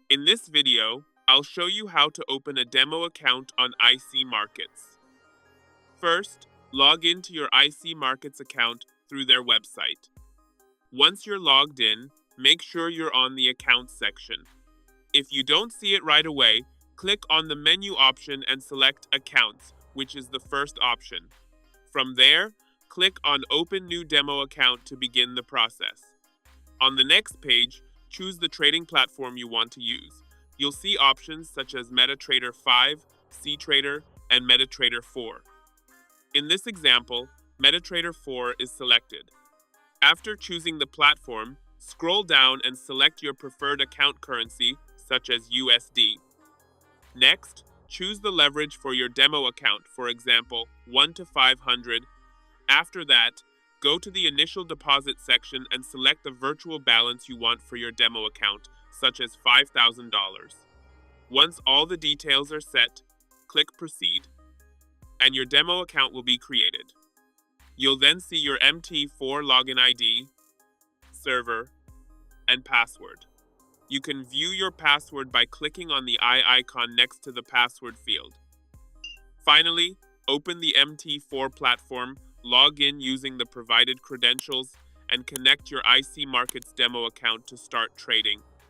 In this video, I'll show you how to open a demo account on IC Markets. First, log into your IC Markets account through their website. Once you're logged in, make sure you're on the Accounts section. If you don't see it right away, click on the menu option and select Accounts, which is the first option. From there, click on Open New Demo Account to begin the process. On the next page, choose the trading platform you want to use. You'll see options such as MetaTrader 5, cTrader, and MetaTrader 4. In this example, MetaTrader 4 is selected. After choosing the platform, scroll down and select your preferred account currency, such as USD. Next, choose the leverage for your demo account, for example, 1 to 500. After that, go to the initial deposit section and select the virtual balance you want for your demo account, such as $5,000. Once all the details are set, click Proceed, and your demo account will be created. You'll then see your MT4 login ID, server, and password. You can view your password by clicking on the eye icon next to the password field. Finally, open the MT4 platform, log in using the provided credentials, and connect your IC Markets demo account to start trading.